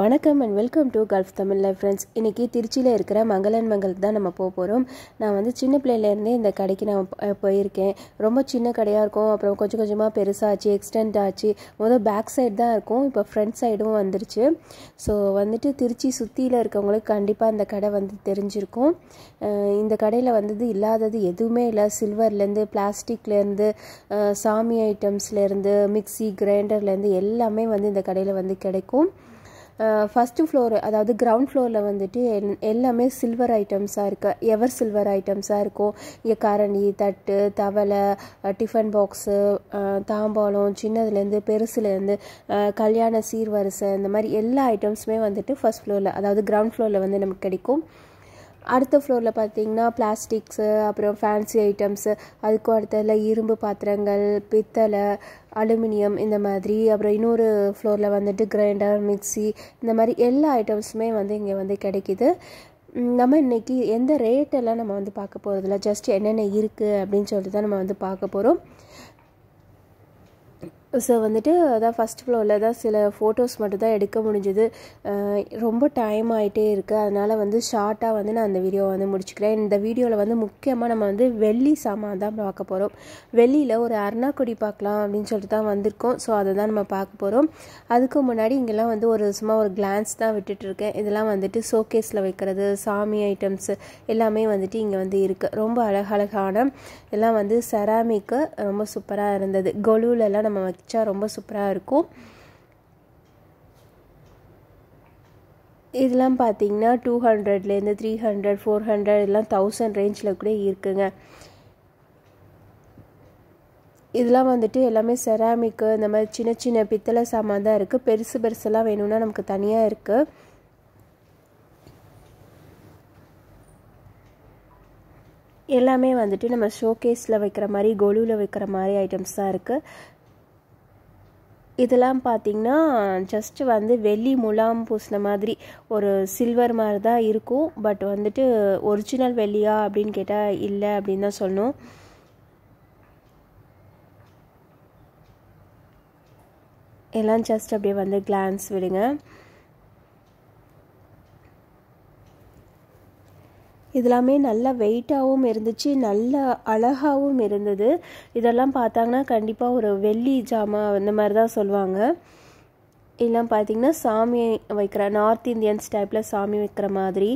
வணக்கம் and welcome to gulf Tamil life friends. இன்றைக்கி திருச்சியில் இருக்கிற மங்களன் மங்களுக்கு தான் நம்ம போகிறோம். நான் வந்து சின்ன பிள்ளையிலேருந்தே இந்த கடைக்கு நான் போயிருக்கேன். ரொம்ப சின்ன கடையாக இருக்கும், அப்புறம் கொஞ்சம் கொஞ்சமாக பெருசாச்சு, எக்ஸ்டெண்ட் ஆச்சு. பேக் சைடு தான் இருக்கும், இப்போ ஃப்ரண்ட் சைடும் வந்துருச்சு. ஸோ வந்துட்டு திருச்சி சுற்றியில் இருக்கவங்களுக்கு கண்டிப்பாக இந்த கடை வந்து தெரிஞ்சிருக்கும். இந்த கடையில் வந்தது இல்லாதது எதுவுமே இல்லை. சில்வர்லேருந்து, பிளாஸ்டிக்லேருந்து, சாமி ஐட்டம்ஸ்லேருந்து, மிக்சி கிரைண்டர்லேருந்து எல்லாமே வந்து இந்த கடையில் வந்து கிடைக்கும். ஃபஸ்ட்டு ஃப்ளோரு, அதாவது கிரவுண்ட் ஃப்ளோரில் வந்துட்டு எல்லாமே சில்வர் ஐட்டம்ஸாக இருக்குது, எவர் சில்வர் ஐட்டம்ஸாக இருக்கும். இங்கே கரண்டி, தட்டு, தவளை, டிஃபன் பாக்ஸு, தாம்பாளம், சின்னதுலேருந்து பெருசுலேருந்து கல்யாண சீர்வரிசை, இந்த மாதிரி எல்லா ஐட்டம்ஸுமே வந்துட்டு ஃபஸ்ட் ஃப்ளோரில், அதாவது கிரவுண்ட் ஃப்ளோரில் வந்து நமக்கு கிடைக்கும். அடுத்த ஃப்ளோரில் பார்த்திங்கன்னா பிளாஸ்டிக்ஸு, அப்புறம் ஃபேன்சி ஐட்டம்ஸு, அதுக்கும் அடுத்ததில் இரும்பு பாத்திரங்கள், பித்தளை, அலுமினியம், இந்த மாதிரி. அப்புறம் இன்னொரு ஃப்ளோரில் வந்துட்டு கிரைண்டர், மிக்சி, இந்த மாதிரி எல்லா ஐட்டம்ஸுமே வந்து இங்கே வந்து கிடைக்கிது. நம்ம இன்றைக்கி எந்த ரேட்டெல்லாம் நம்ம வந்து பார்க்க போகிறதில்ல, ஜஸ்ட் என்னென்ன இருக்குது அப்படின்னு சொல்லிட்டு தான் நம்ம வந்து பார்க்க போகிறோம். ஸோ வந்துட்டு அதான் ஃபஸ்ட் ஃப்ளோரில் தான் சில ஃபோட்டோஸ் மட்டும் தான் எடுக்க முடிஞ்சுது. ரொம்ப டைம் ஆகிட்டே இருக்குது, அதனால் வந்து ஷார்ட்டாக வந்து நான் அந்த வீடியோவை வந்து முடிச்சுக்கிறேன். இந்த வீடியோவில் வந்து முக்கியமாக நம்ம வந்து வெள்ளி சாமான் தான் பார்க்க போகிறோம். வெள்ளியில் ஒரு அருணாக்கொடி பார்க்கலாம் அப்படின்னு சொல்லிட்டு தான் வந்திருக்கோம். ஸோ அதை தான் நம்ம பார்க்க போகிறோம். அதுக்கு முன்னாடி இங்கெல்லாம் வந்து சும்மா ஒரு கிளான்ஸ் தான் விட்டுட்டுருக்கேன். இதெல்லாம் வந்துட்டு ஷோகேஸில் வைக்கிறது, சாமி ஐட்டம்ஸு எல்லாமே வந்துட்டு இங்கே வந்து இருக்குது. ரொம்ப அழகழகான எல்லாம் வந்து செராமிக்கு, ரொம்ப சூப்பராக இருந்தது. கொலுவிலலாம் நம்ம வச்சா ரொம்ப சூப்பராக இருக்கும். இதெல்லாம் பார்த்தீங்கன்னா 200லேருந்து 300, 400, எல்லாம் 1000 ரேஞ்சில் கூட இருக்குங்க. இதெல்லாம் வந்துட்டு எல்லாமே செராமிக்கு, இந்த மாதிரி சின்ன சின்ன பித்தளை சாமான் தான் இருக்குது. பெருசு பெருசெல்லாம் வேணும்னா நமக்கு தனியாக இருக்குது. எல்லாமே வந்துட்டு நம்ம ஷோகேஸில் வைக்கிற மாதிரி, கொலுவில் வைக்கிற மாதிரி ஐட்டம்ஸ் தான் இருக்குது. இதெல்லாம் பார்த்திங்கன்னா ஜஸ்ட்டு வந்து வெள்ளி முலாம் பூசின மாதிரி ஒரு சில்வர் மாதிரி தான் இருக்கும். பட் வந்துட்டு ஒரிஜினல் வெள்ளியா அப்படின்னு கேட்டால் இல்லை அப்படின்னு தான் சொல்லணும். எல்லாம் ஜஸ்ட் அப்படியே வந்து கிளான்ஸ் விடுங்க. இதெல்லாமே நல்ல வெயிட்டாகவும் இருந்துச்சு, நல்ல அழகாகவும் இருந்தது. இதெல்லாம் பார்த்தாங்கன்னா கண்டிப்பாக ஒரு வெள்ளி ஜாமான் அந்த மாதிரி தான் சொல்லுவாங்க. இதெல்லாம் பார்த்திங்கன்னா சாமி வைக்கிற, நார்த் இந்தியன்ஸ் டைப்பில் சாமி வைக்கிற மாதிரி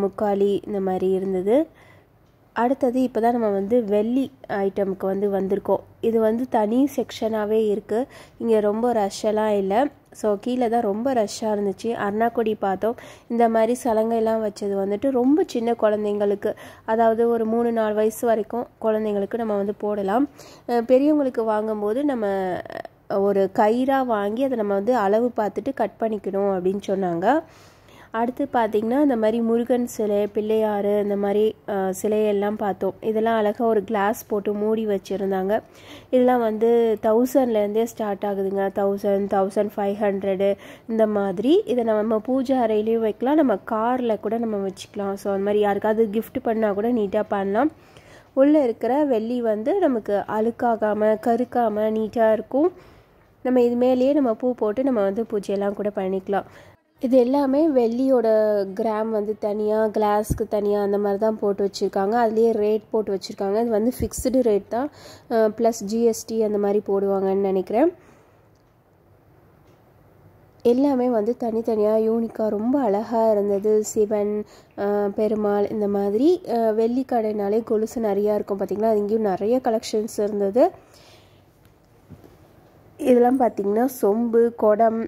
முக்காலி இந்த மாதிரி இருந்தது. அடுத்தது இப்போ தான் நம்ம வந்து வெள்ளி ஐட்டமுக்கு வந்து வந்திருக்கோம். இது வந்து தனி செக்ஷனாகவே இருக்குது. இங்கே ரொம்ப ரஷ்ஷெல்லாம் இல்லை. ஸோ கீழே தான் ரொம்ப ரஷ்ஷாக இருந்துச்சு. அருணாக்கொடி பார்த்தோம். இந்த மாதிரி சலங்கையெல்லாம் வச்சது வந்துட்டு ரொம்ப சின்ன குழந்தைங்களுக்கு, அதாவது ஒரு 3-4 வயசு வரைக்கும் குழந்தைங்களுக்கு நம்ம வந்து போடலாம். பெரியவங்களுக்கு வாங்கும்போது நம்ம ஒரு கயிறாக வாங்கி அதை நம்ம வந்து அளவு பார்த்துட்டு கட் பண்ணிக்கணும் அப்படின்னு சொன்னாங்க. அடுத்து பார்த்திங்கன்னா இந்த மாதிரி முருகன் சிலை, பிள்ளையார், இந்த மாதிரி சிலையெல்லாம் பார்த்தோம். இதெல்லாம் அழகாக ஒரு கிளாஸ் போட்டு மூடி வச்சுருந்தாங்க. இதெல்லாம் வந்து 1000லேருந்தே ஸ்டார்ட் ஆகுதுங்க. 1000, 1500 இந்த மாதிரி. இதை நம்ம பூஜை அறையிலையும் வைக்கலாம், நம்ம காரில் கூட நம்ம வச்சுக்கலாம். ஸோ அந்த மாதிரி யாருக்காவது கிஃப்ட் பண்ணால் கூட நீட்டாக பண்ணலாம். உள்ளே இருக்கிற வெள்ளி வந்து நமக்கு அழுக்காகாமல், கருக்காமல் நீட்டாக இருக்கும். நம்ம இது மேலேயே நம்ம பூ போட்டு நம்ம வந்து பூஜையெல்லாம் கூட பண்ணிக்கலாம். இது எல்லாமே வெள்ளியோட கிராம் வந்து தனியாக, கிளாஸ்க்கு தனியாக அந்த மாதிரி தான் போட்டு வச்சுருக்காங்க. அதுலேயே ரேட் போட்டு வச்சுருக்காங்க. இது வந்து ஃபிக்ஸ்டு ரேட் தான், ப்ளஸ் ஜிஎஸ்டி அந்த மாதிரி போடுவாங்கன்னு நினைக்கிறேன். எல்லாமே வந்து தனித்தனியாக யூனிக்காக ரொம்ப அழகாக இருந்தது. சிவன், பெருமாள், இந்த மாதிரி. வெள்ளி கடைனாலே கொலுசு நிறையா இருக்கும் பார்த்திங்களா, அது இங்கேயும் நிறைய கலெக்ஷன்ஸ் இருந்தது. இதெல்லாம் பார்த்திங்கன்னா சொம்பு, குடம்,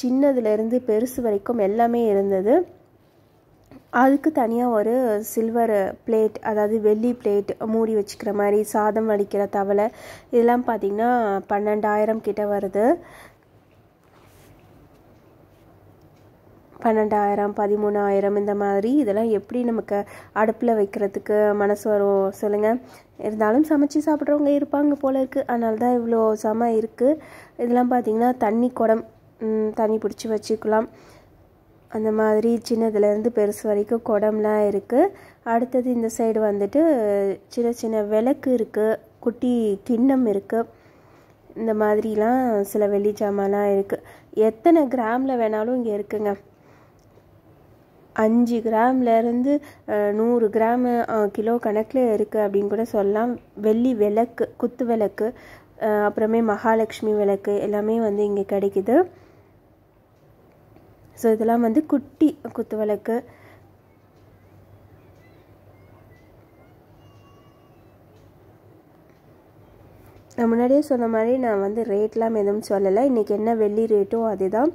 சின்னதுலேருந்து பெருசு வரைக்கும் எல்லாமே இருந்தது. அதுக்கு தனியாக ஒரு சில்வர் பிளேட், அதாவது வெள்ளி பிளேட் மூடி வச்சுக்கிற மாதிரி, சாதம் வடிக்கிற தவளை, இதெல்லாம் பார்த்திங்கன்னா 12,000 கிட்ட வருது. 12,000, 13,000 இந்த மாதிரி. இதெல்லாம் எப்படி நமக்கு அடுப்பில் வைக்கிறதுக்கு மனசு வரும் சொல்லுங்கள்? இருந்தாலும் சமைச்சு சாப்பிட்றவங்க இருப்பாங்க போல இருக்குது, அதனால தான் இவ்வளோ இருக்குது. இதெல்லாம் பார்த்திங்கன்னா தண்ணி குடம், தண்ணி பிடிச்சி வச்சுக்கலாம். அந்த மாதிரி சின்னதுலேருந்து பெருசு வரைக்கும் குடம்லாம் இருக்குது. அடுத்தது இந்த சைடு வந்துட்டு சின்ன சின்ன விளக்கு இருக்குது, குட்டி கிண்ணம் இருக்குது. இந்த மாதிரிலாம் சில வெள்ளி ஜாமான்லாம் இருக்குது. எத்தனை கிராமில் வேணாலும் இங்கே இருக்குங்க. 5 கிராம்லேருந்து 100 கிராம் கிலோ கணக்கில் இருக்குது அப்படின்னு கூட சொல்லலாம். வெள்ளி விளக்கு, குத்து விளக்கு, அப்புறமே மகாலட்சுமி விளக்கு எல்லாமே வந்து இங்கே கிடைக்குது. ஸோ இதெல்லாம் வந்து குட்டி குத்து விளக்கு. நான் முன்னாடியே சொன்ன மாதிரி நான் வந்து ரேட்லாம் எதுவும் சொல்லலை. இன்றைக்கி என்ன வெள்ளி ரேட்டோ அதுதான்.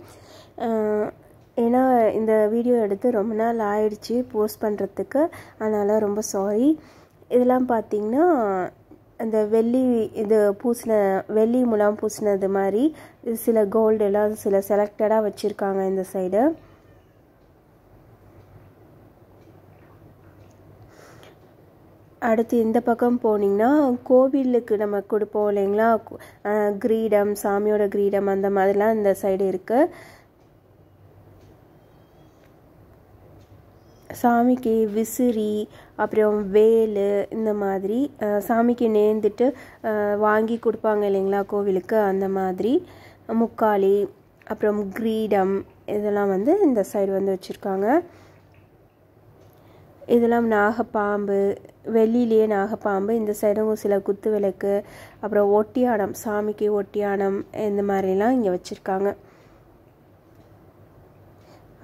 ஏன்னா இந்த வீடியோ எடுத்து ரொம்ப நாள் ஆயிடுச்சு போஸ்ட் பண்ணுறதுக்கு, அதனால் ரொம்ப சாரி. இதெல்லாம் பார்த்திங்கன்னா அந்த வெள்ளி இது பூசின வெள்ளி முலாம் பூசினது மாதிரி சில கோல்டு எல்லாம் சில செலக்டடாக வச்சுருக்காங்க இந்த சைடு. அடுத்து இந்த பக்கம் போனீங்கன்னா கோவிலுக்கு நம்ம கொடுப்போம் இல்லைங்களா, கிரீடம், சாமியோட கிரீடம் அந்த மாதிரிலாம் இந்த சைடு இருக்குது. சாமிக்கு விசிறி, அப்புறம் வேல், இந்த மாதிரி சாமிக்கு நேர்ந்துட்டு வாங்கி கொடுப்பாங்க இல்லைங்களா கோவிலுக்கு, அந்த மாதிரி முக்காலி, அப்புறம் கிரீடம் இதெல்லாம் வந்து இந்த சைடு வந்து வச்சுருக்காங்க. இதெல்லாம் நாகப்பாம்பு, வெள்ளியிலேயே நாகப்பாம்பு. இந்த சைடும் சில குத்து விளக்கு, அப்புறம் ஒட்டியானம், சாமிக்கு ஒட்டியானம், இந்த மாதிரிலாம் இங்கே வச்சுருக்காங்க.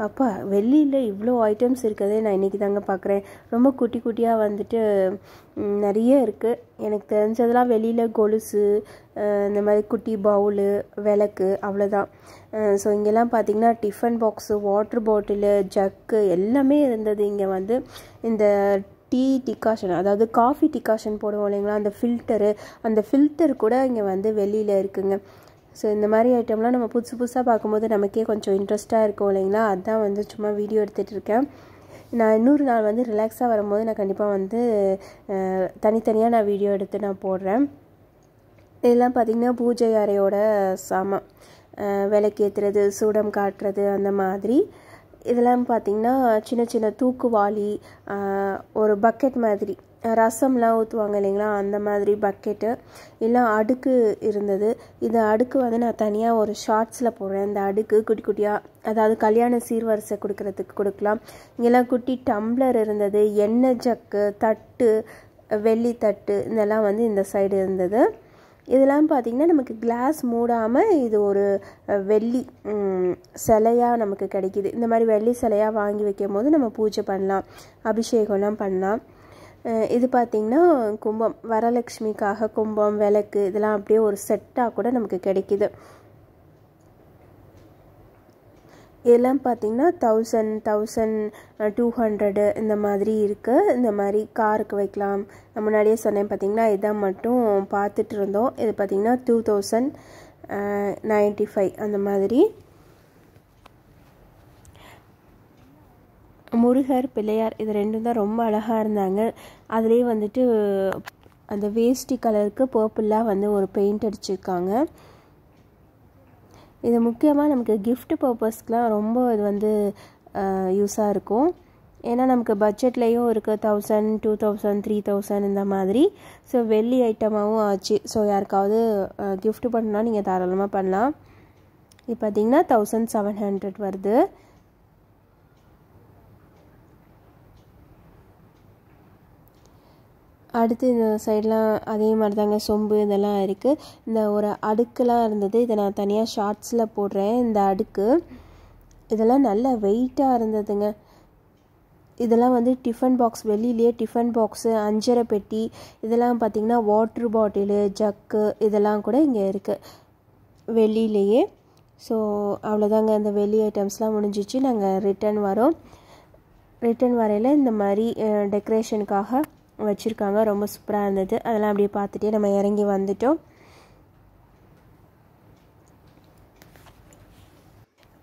அப்பா வெள்ளியில் இவ்வளோ ஐட்டம்ஸ் இருக்கிறதே நான் இன்றைக்கி தாங்க பார்க்குறேன். ரொம்ப குட்டி குட்டியாக வந்துட்டு நிறைய இருக்குது. எனக்கு தெரிஞ்சதெல்லாம் வெளியில் கொலுசு, இந்த மாதிரி குட்டி பவுலு, விளக்கு, அவ்வளோதான். ஸோ இங்கெல்லாம் பார்த்திங்கன்னா tiffin box, water bottle, jug எல்லாமே இருந்தது. இங்கே வந்து இந்த டீ டிகாஷன், அதாவது காஃபி டிகாஷன் போடுவோம் இல்லைங்களா, அந்த ஃபில்டர் கூட இங்கே வந்து வெளியில் இருக்குங்க. ஸோ இந்த மாதிரி ஐட்டம்லாம் நம்ம புதுசாக பார்க்கும்போது நமக்கே கொஞ்சம் இன்ட்ரெஸ்ட்டாக இருக்கும் இல்லைங்களா, அதுதான் வந்து சும்மா வீடியோ எடுத்துகிட்டு இருக்கேன். நான் இன்னொரு நாள் வந்து ரிலாக்ஸாக வரும்போது நான் கண்டிப்பாக வந்து தனித்தனியாக நான் வீடியோ எடுத்து நான் போடுறேன். இதெல்லாம் பார்த்திங்கன்னா பூஜை அறையோட சாமான், விளக்கேற்றுறது, சூடம் காட்டுறது, அந்த மாதிரி. இதெல்லாம் பார்த்திங்கன்னா சின்ன சின்ன தூக்குவாளி, ஒரு பக்கெட் மாதிரி ரசம்லாம் ஊற்றுவாங்க இல்லைங்களா, அந்த மாதிரி பக்கெட்டு எல்லாம் அடுக்கு இருந்தது. இந்த அடுக்கு வந்து நான் தனியாக ஒரு ஷார்ட்ஸில் போடுறேன். இந்த அடுக்கு குட்டி குட்டியாக, அதாவது கல்யாண சீர்வரிசை கொடுக்கறதுக்கு கொடுக்கலாம். இங்கெல்லாம் குட்டி டம்ளர் இருந்தது, எண்ணெய் ஜக்கு, தட்டு, வெள்ளி தட்டு, இதெல்லாம் வந்து இந்த சைடு இருந்தது. இதெல்லாம் பார்த்திங்கன்னா நமக்கு கிளாஸ் மூடாமல் இது ஒரு வெள்ளி சிலையாக நமக்கு கிடைக்கிது. இந்த மாதிரி வெள்ளி சிலையாக வாங்கி வைக்கும் போது நம்ம பூஜை பண்ணலாம், அபிஷேகம்லாம் பண்ணலாம். இது பார்த்திங்கன்னா கும்பம், வரலட்சுமிக்காக கும்பம், விளக்கு, இதெல்லாம் அப்படியே ஒரு செட்டாக கூட நமக்கு கிடைக்கிது. இதெல்லாம் பார்த்திங்கன்னா 1000, 1200 இந்த மாதிரி இருக்குது. இந்த மாதிரி காருக்கு வைக்கலாம். நான் முன்னாடியே சொன்னேன் பார்த்திங்கன்னா, இதான் மட்டும் பார்த்துட்டு இருந்தோம். இது பார்த்திங்கன்னா 2095 அந்த மாதிரி. முருகர், பிள்ளையார், இது ரெண்டும் தான் ரொம்ப அழகாக இருந்தாங்க. அதுலேயே வந்துட்டு அந்த வேஷ்டி கலருக்கு பர்பிளாக வந்து ஒரு பெயிண்ட் அடிச்சிருக்காங்க. இது முக்கியமாக நமக்கு கிஃப்ட் பர்பஸ்க்கெலாம் ரொம்ப இது வந்து யூஸாக இருக்கும். ஏன்னா நமக்கு பட்ஜெட்லேயும் இருக்குது, 1000, 2000, 3000 இந்த மாதிரி. ஸோ வெள்ளி ஐட்டமாகவும் ஆச்சு. ஸோ யாருக்காவது கிஃப்ட் பண்ணால் நீங்கள் தாராளமாக பண்ணலாம். இது பார்த்திங்கன்னா 1700 வருது. அடுத்து இந்த சைடெலாம் அதே மாதிரி தாங்க சொம்பு இதெல்லாம் இருக்குது. இந்த ஒரு அடுக்கெலாம் இருந்தது, இதை நான் தனியாக ஷார்ட்ஸில் போடுறேன். இந்த அடுக்கு இதெல்லாம் நல்ல வெயிட்டாக இருந்ததுங்க. இதெல்லாம் வந்து டிஃபன் பாக்ஸ், வெளியிலேயே டிஃபன் பாக்ஸு, அஞ்சரை பெட்டி, இதெல்லாம் பார்த்திங்கன்னா வாட்ரு பாட்டிலு, ஜக்கு, இதெல்லாம் கூட இங்கே இருக்குது வெளியிலேயே. ஸோ அவ்வளோதாங்க, இந்த வெள்ளி ஐட்டம்ஸ்லாம் முடிஞ்சிச்சு. நாங்கள் ரிட்டன் வரையில் இந்த மாதிரி டெக்கரேஷனுக்காக வச்சுருக்காங்க. ரொம்ப சூப்பராக இருந்தது. அதெல்லாம் அப்படியே பார்த்துட்டே நம்ம இறங்கி வந்துட்டோம்.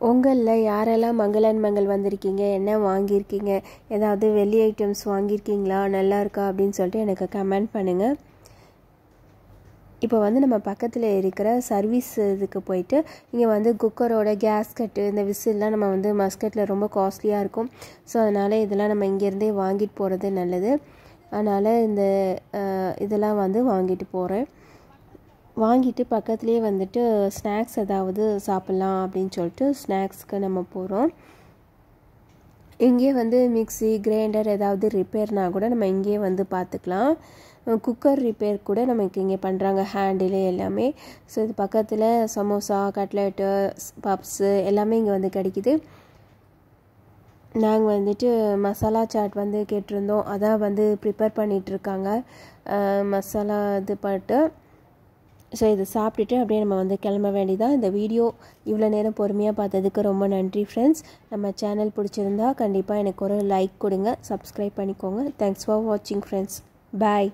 உங்களில் யாரெல்லாம் மங்கள் வந்திருக்கீங்க, என்ன வாங்கியிருக்கீங்க, ஏதாவது வெள்ளி ஐட்டம்ஸ் வாங்கியிருக்கீங்களா, நல்லா இருக்கா அப்படின்னு சொல்லிட்டு எனக்கு கமெண்ட் பண்ணுங்கள். இப்போ வந்து நம்ம பக்கத்தில் இருக்கிற சர்வீஸ் இதுக்கு போயிட்டு இங்கே வந்து குக்கரோட கேஸ்கட்டு, இந்த விசில்லாம் நம்ம வந்து மஸ்கட்டில் ரொம்ப காஸ்ட்லியாக இருக்கும். ஸோ அதனால் இதெல்லாம் நம்ம இங்கேருந்தே வாங்கிட்டு போகிறது நல்லது. அதனால் இதெல்லாம் வந்து வாங்கிட்டு போகிறேன். வாங்கிட்டு பக்கத்துலேயே வந்துட்டு ஸ்நாக்ஸ் ஏதாவது சாப்பிட்லாம் அப்படின்னு சொல்லிட்டு ஸ்நாக்ஸ்க்கு நம்ம போகிறோம். இங்கேயே வந்து மிக்ஸி கிரைண்டர் ஏதாவது ரிப்பேர்னா கூட நம்ம இங்கேயே வந்து பார்த்துக்கலாம். குக்கர் ரிப்பேர் கூட நமக்கு இங்கே பண்ணுறாங்க, ஹேண்டில் எல்லாமே. ஸோ இது பக்கத்தில் சமோசா, கட்லெட்டு, பப்ஸு எல்லாமே இங்கே வந்து கிடைக்கிது. நாங்கள் வந்துட்டு மசாலா சாட் வந்து கேட்டிருந்தோம், அதான் வந்து ப்ரிப்பேர் பண்ணிகிட்ருக்காங்க மசாலா இது பண்ணிட்டு. ஸோ இதை சாப்பிட்டுட்டு அப்படியே நம்ம வந்து கிளம்ப வேண்டியதான். இந்த வீடியோ இவ்வளோ நேரம் பொறுமையாக பார்த்ததுக்கு ரொம்ப நன்றி ஃப்ரெண்ட்ஸ். நம்ம சேனல் பிடிச்சிருந்தா கண்டிப்பாக எனக்கு ஒரு லைக் கொடுங்க, சப்ஸ்கிரைப் பண்ணிக்கோங்க. தேங்க்ஸ் ஃபார் வாட்சிங் ஃப்ரெண்ட்ஸ். பாய்.